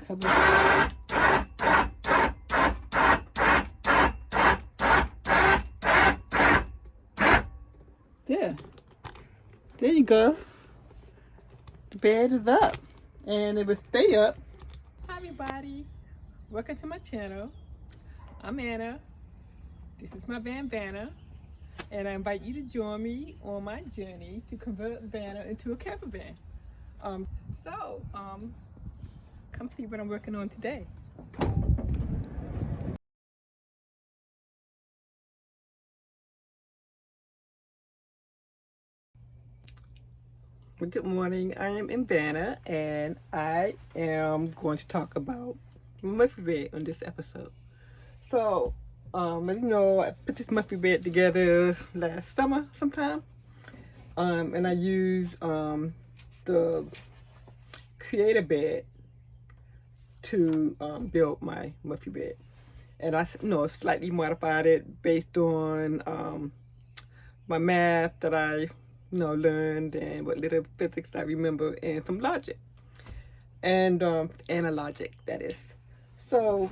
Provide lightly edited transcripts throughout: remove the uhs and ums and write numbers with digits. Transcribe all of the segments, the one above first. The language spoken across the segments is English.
cover it. There you go. The bed is up, and it will stay up. Hi everybody, welcome to my channel. I'm Anna. This is my van Vanna, and I invite you to join me on my journey to convert Vanna into a camper van. Come see what I'm working on today. Well, good morning. I am in Vanna, and I am going to talk about Murphy bed on this episode. So, as you know, I put this Murphy bed together last summer sometime, and I used the creator bed to build my Murphy bed, and I slightly modified it based on my math that I learned and what little physics I remember and some logic and a logic, that is. So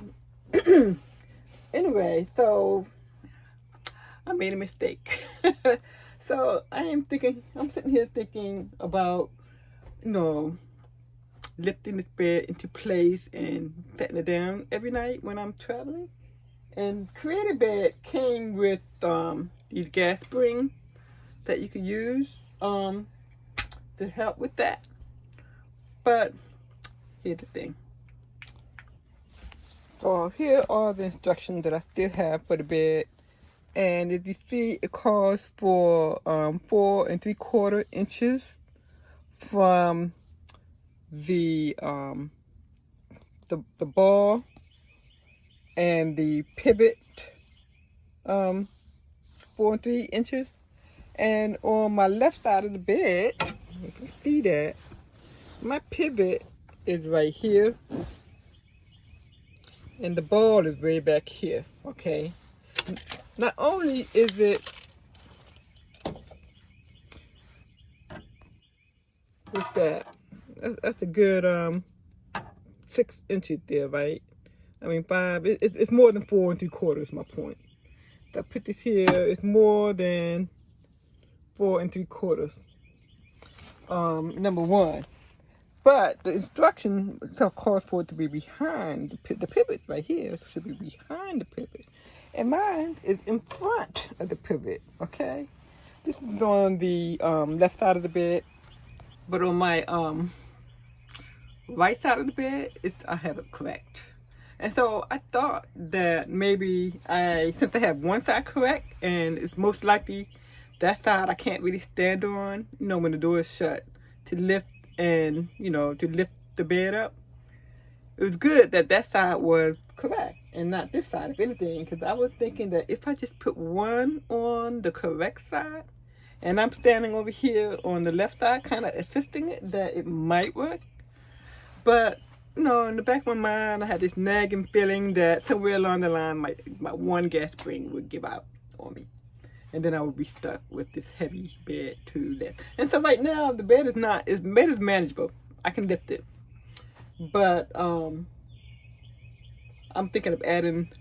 anyway, so I made a mistake. So I'm sitting here thinking about lifting this bed into place and setting it down every night when I'm traveling. And Creator Bed came with these gas springs that you can use to help with that. But here's the thing. So here are the instructions that I still have for the bed. And as you see, it calls for 4 3/4 inches from the ball and the pivot, 4 3 inches. And on my left side of the bed, you can see that my pivot is right here, and the ball is way back here. Okay. Not only is it with that's a good 6 inches there, right? I mean 5. It's more than 4 3/4. My point. If I put this here, it's more than 4 3/4. Number one. But the instruction calls for it to be behind the pivot right here. Should be behind the pivot, and mine is in front of the pivot. Okay, this is on the left side of the bed, but on my right side of the bed, I have it correct. And so I thought that maybe since I have one side correct, and it's most likely that side I can't really stand on, when the door is shut, to lift the bed up. It was good that side was correct and not this side, if anything, because I was thinking that if I just put one on the correct side and I'm standing over here on the left side kind of assisting it, that it might work. But in the back of my mind, I had this nagging feeling that somewhere along the line my one gas spring would give out on me, and then I would be stuck with this heavy bed to lift. And so right now the bed is manageable. I can lift it, but I'm thinking of adding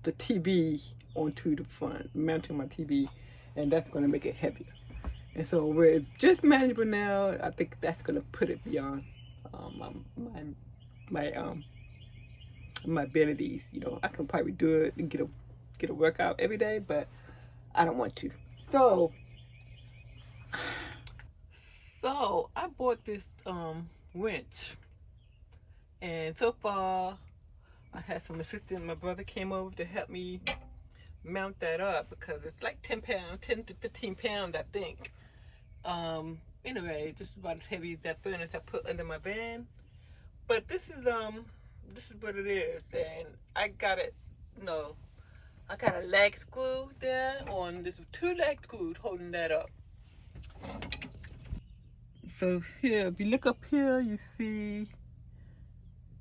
the TV onto the front, mounting my TV, and that's going to make it heavier. And so where it's just manageable now, I think that's going to put it beyond my abilities. I can probably do it and get a workout every day, but I don't want to. So I bought this winch, and so far I had some assistance. My brother came over to help me mount that up because it's like 10 to 15 pounds, I think. Anyway, this is about as heavy as that furnace I put under my van. But this is what it is, and I got it. I got a leg screw there on this, 2 leg screws holding that up. So here, if you look up here, you see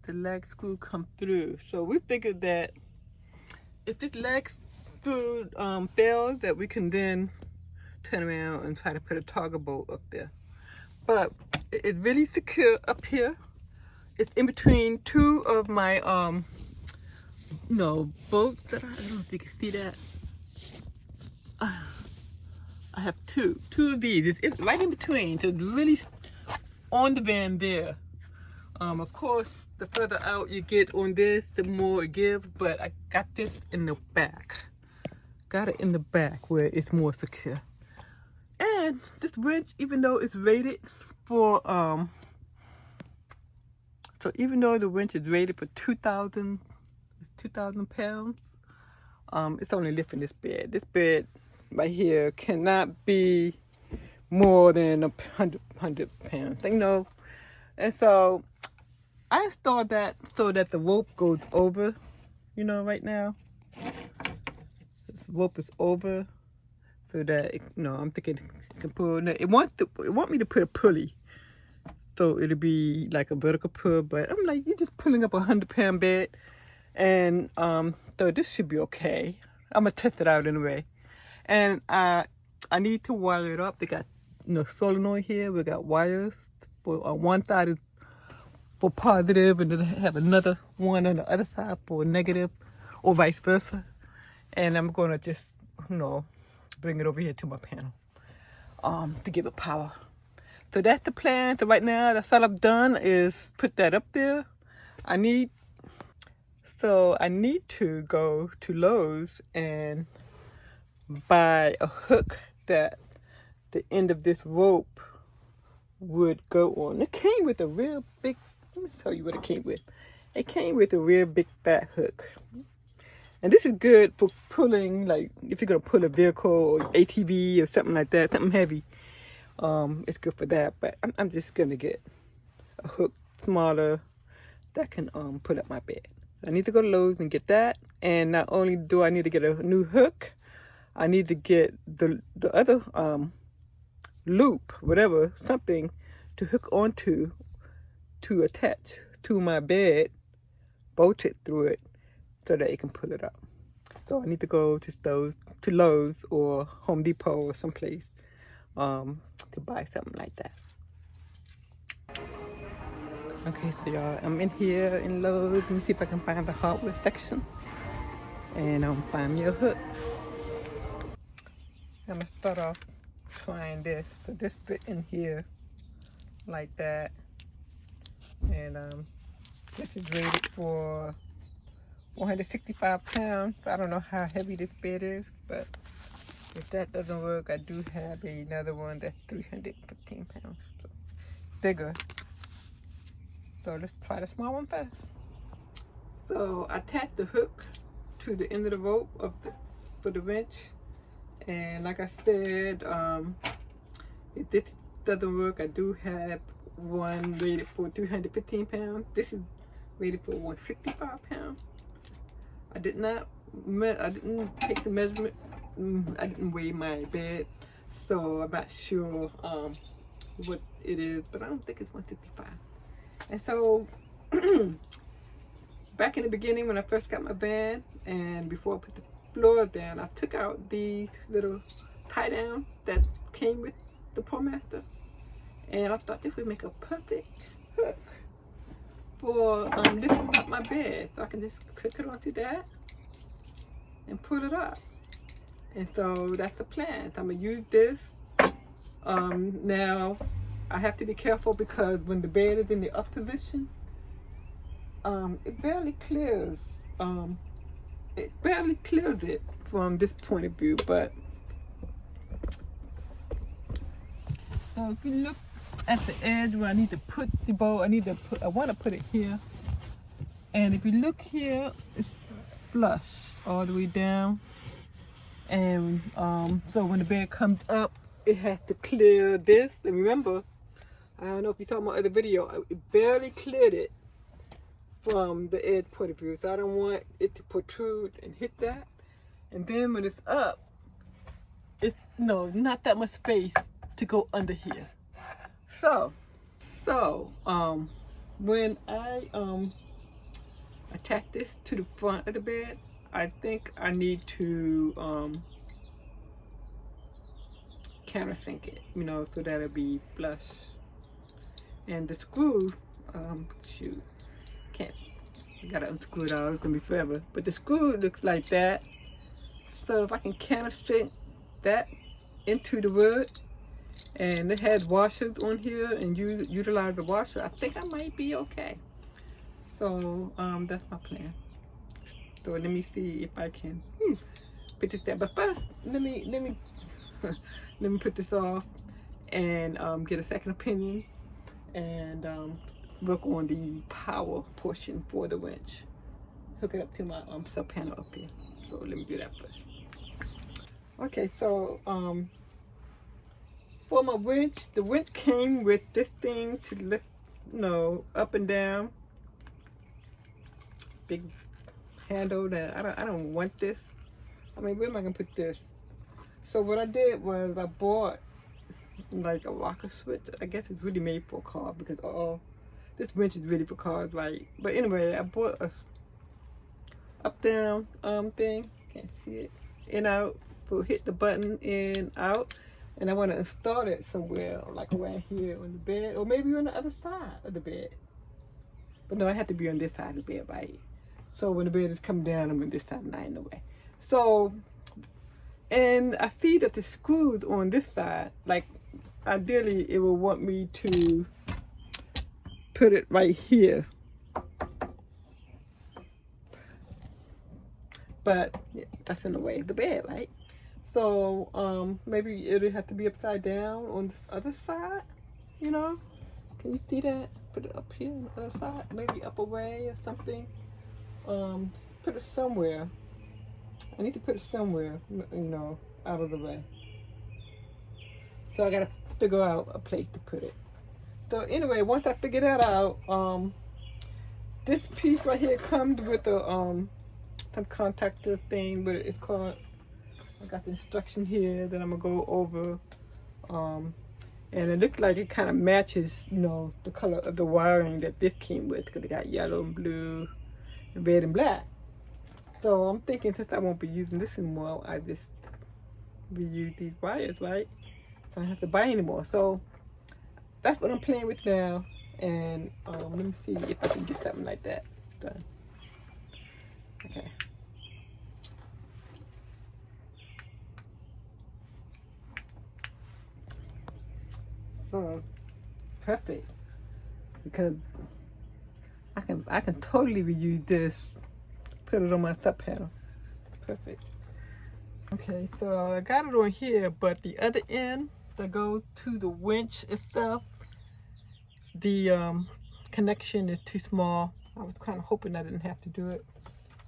the leg screw come through. So we figured that if this leg screw fails, that we can then turn around and try to put a toggle bolt up there. But it's really secure up here. it's in between two of my bolts that I don't know if you can see that. I have two of these. It's right in between, so it's really on the van there. Of course, the further out you get on this, the more it gives, but I got this in the back. Got it in the back where it's more secure. And this winch, even though it's rated for, so even though the winch is rated for 2,000 pounds, it's only lifting this bed. This bed right here cannot be more than 100 pounds, And so I installed that so that the rope goes over, right now. This rope is over so that, I'm thinking it can pull. Now, it want me to put a pulley. So it'll be like a vertical pull, but I'm like, you're just pulling up a 100-pound bed. And so this should be okay. I'm gonna test it out anyway. And I need to wire it up. They got solenoid here. We got wires for on one side is for positive, and then I have another one on the other side for negative, or vice versa. And I'm gonna just bring it over here to my panel to give it power. So that's the plan. So right now, that's all I've done is put that up there. I need to go to Lowe's and buy a hook that the end of this rope would go on. It came with a real big, let me tell you what it came with. It came with a real big fat hook. And this is good for pulling, like if you're gonna pull a vehicle or ATV or something like that, something heavy. It's good for that, but I'm just gonna get a hook smaller that can put up my bed. I need to go to Lowe's and get that. And not only do I need to get a new hook, I need to get the other loop, whatever, something to hook onto to attach to my bed, bolt it through it so that it can pull it up. So I need to go to Lowe's or Home Depot or someplace to buy something like that. Okay, so y'all, I'm in here in Lowe's. Let me see if I can find the hardware section. And find me a hook. I'm gonna start off trying this. So this fit in here like that. And this is rated for 465 pounds. I don't know how heavy this bed is, but if that doesn't work, I do have another one that's 315 pounds. So bigger. So let's try the small one first. So I attached the hook to the end of the rope for the winch. And like I said, if this doesn't work, I do have one rated for 315 pounds. This is rated for 165 pounds. I didn't take the measurement. I didn't weigh my bed, so I'm not sure what it is, but I don't think it's 165. And so back in the beginning when I first got my van and before I put the floor down, I took out these little tie down that came with the ProMaster, and I thought this would make a perfect hook for lifting up my bed. So I can just click it onto that and pull it up. And so that's the plan. So I'm gonna use this. Now I have to be careful because when the bed is in the up position, it barely clears. It barely clears it from this point of view. But so if you look at the edge where I need to put the bow, I want to put it here. And if you look here, it's flush all the way down. And so when the bed comes up, it has to clear this. And remember, I don't know if you saw my other video, it barely cleared it from the edge point of view. So I don't want it to protrude and hit that. And then when it's up, it's not that much space to go under here. So when I attach this to the front of the bed, I think I need to countersink it, so that'll be flush. And the screw, shoot, can't, gotta unscrew it all, it's gonna be forever. But the screw looks like that. So if I can countersink that into the wood, and it has washers on here, and utilize the washer, I think I might be okay. So that's my plan. So let me see if I can put this down. But first, let me let me put this off and get a second opinion and work on the power portion for the winch. Hook it up to my sub panel up here. So let me do that first. Okay, so for my winch, the winch came with this thing to lift, up and down. Big handle that I don't want this. I mean, where am I gonna put this? So what I did was I bought like a rocker switch. I guess it's really made for a car because this winch is really for cars, right? But anyway, I bought a up down thing. Can't see it. In out. So hit the button in out, and I want to install it somewhere like around here on the bed, or maybe on the other side of the bed. But no, I have to be on this side of the bed, right? So when the bed is coming down, I'm on this side, not in the way. So, and I see that the screws on this side, like ideally it will want me to put it right here. But yeah, that's in the way of the bed, right? So maybe it'll have to be upside down on this other side, Can you see that? Put it up here on the other side, maybe up away or something. Put it somewhere. I need to put it somewhere, out of the way. So I gotta figure out a place to put it. So anyway, once I figure that out, this piece right here comes with a some contactor thing, but it's called, I got the instruction here that I'm gonna go over, and it looks like it kind of matches, the color of the wiring that this came with, because it got yellow and blue and red and black. So I'm thinking, since I won't be using this anymore, I just reuse these wires, right? So I don't have to buy anymore. So that's what I'm playing with now, and let me see if I can get something like that done. Okay. So perfect, because I can totally reuse this, put it on my sub panel. Perfect. Okay, so I got it on here, but the other end that goes to the winch itself, the connection is too small. I was kind of hoping I didn't have to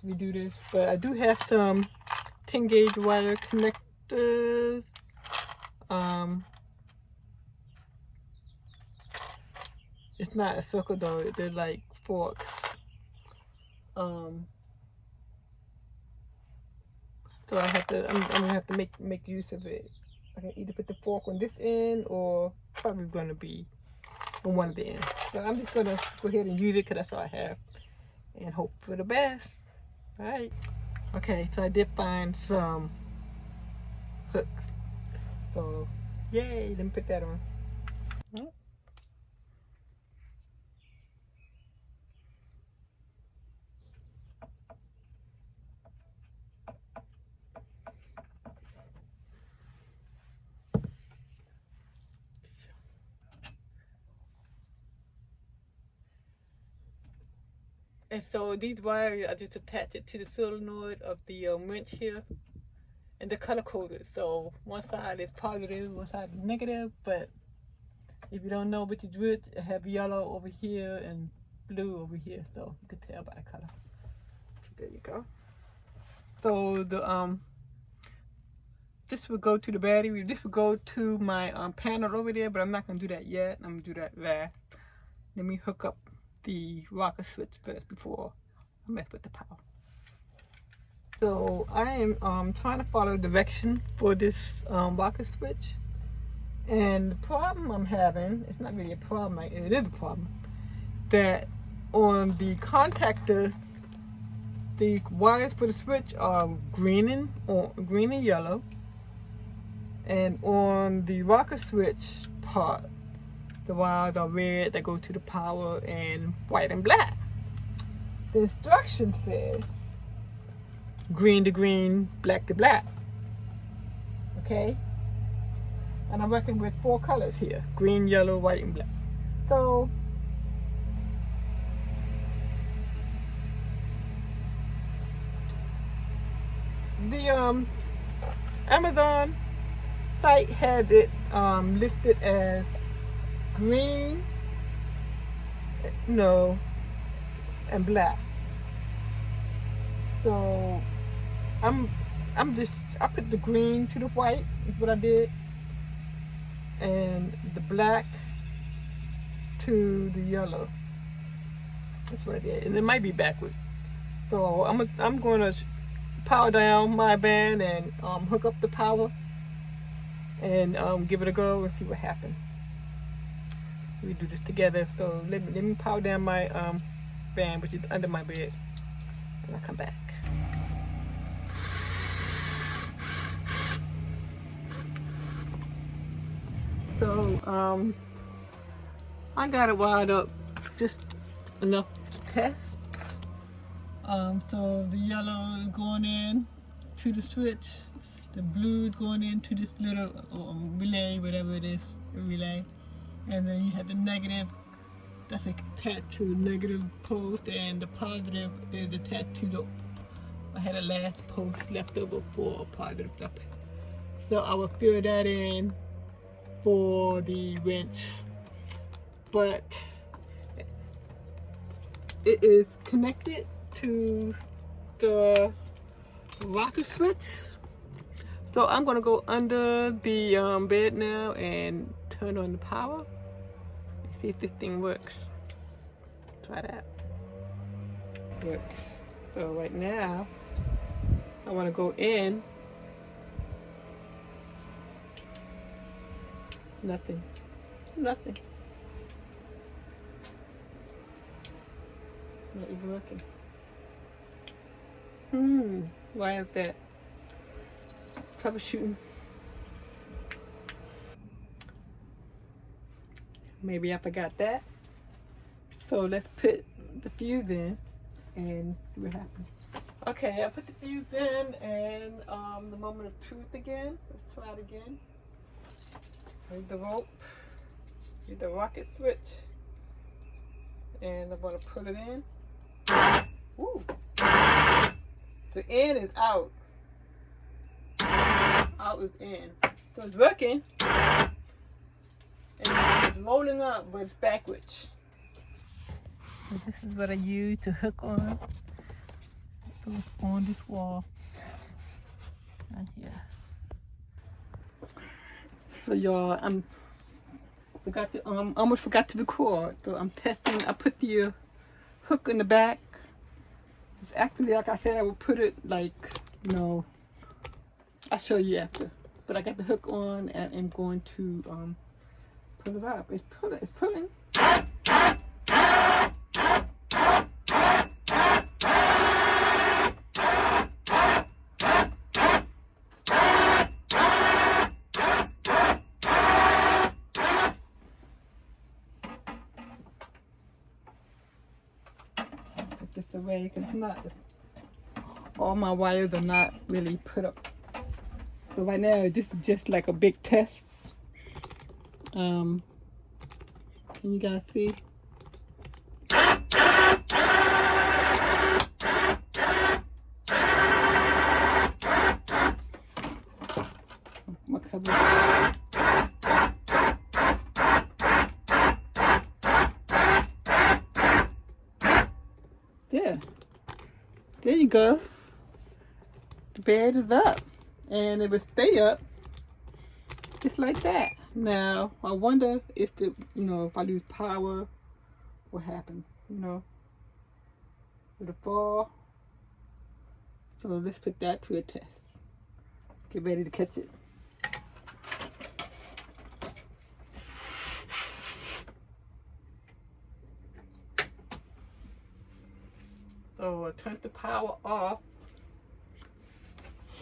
redo this, but I do have some 10 gauge wire connectors. It's not a circle though, they're like forks. So I'm gonna have to make use of it. I can either put the fork on this end, or probably gonna be on one of the ends. So I'm just gonna go ahead and use it because that's all I have, and hope for the best. All right. Okay, so I did find some hooks. So yay! Let me put that on. And so these wires, I just attach it to the solenoid of the winch here, and they're color coded. So one side is positive, one side is negative. But if you don't know which is which, I have yellow over here and blue over here, so you can tell by the color. There you go. So the this will go to the battery. This will go to my panel over there, but I'm not gonna do that yet. I'm gonna do that last. Let me hook up the rocker switch first before I mess with the power. So I am trying to follow direction for this rocker switch, and the problem I'm having, it's not really a problem, it is a problem, that on the contactor, the wires for the switch are green and yellow, and on the rocker switch part, The wires are red that go to the power, and white and black. The instruction says green to green, black to black. Okay? And I'm working with 4 colors here: green, yellow, white, and black. So the Amazon site had it listed as green, and black. So I put the green to the white is what I did, and the black to the yellow. That's what I did, and it might be backwards. So I'm going to power down my band and hook up the power and give it a go and see what happens. We do this together. So let me power down my band, which is under my bed, and I'll come back. So I got it wired up just enough to test. So the yellow is going in to the switch, the blue is going into this little relay, whatever it is, a relay, and then you have the negative that's attached to the negative post, and the positive is attached to the, I had a last post left over for positive stuff. So I will fill that in for the winch, but it is connected to the rocket switch. So I'm gonna go under the bed now and turn on the power and see if this thing works. Try that. Works. So right now I want to go in. Nothing. Not even working. Why is that? Troubleshooting. Maybe I forgot that. So let's put the fuse in and see what happens. Okay, I put the fuse in, and the moment of truth again. Let's try it again. Here's the rope. Here's the rocket switch. And I'm going to put it in. Ooh. The in is out. Out is in. So it's working. And it's rolling up, but it's backwards. So this is what I use to hook on. So it's on this wall. Right here. So y'all, almost forgot to record. So I'm testing. I put the hook in the back. It's actually, like I said, I would put it like, I'll show you after. But I got the hook on, and I'm going to pull it up. It's pulling. This away, because it's not, all my wires are not really put up. So right now this is just like a big test. Can you guys see? My cover. There you go. The bed is up, and it will stay up just like that. Now I wonder if if I lose power, what happens? Will it fall? So let's put that to a test. Get ready to catch it. So I turned the power off,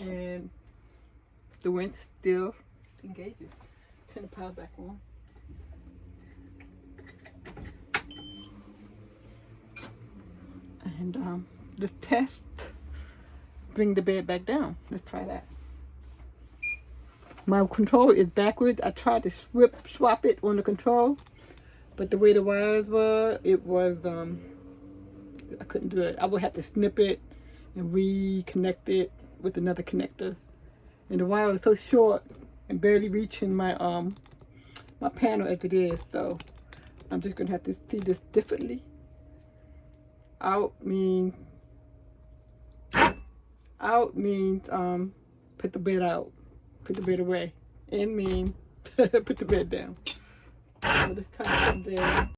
and the winch still engages. Turn the power back on. And the test, bring the bed back down. Let's try that. My control is backwards. I tried to swap it on the control, but the way the wires were, it was, I couldn't do it. I would have to snip it and reconnect it with another connector. And the wire was so short and barely reaching my my panel as it is, so I'm just gonna have to see this differently. Out means put the bed out, put the bed away. In means put the bed down. So this kind of there.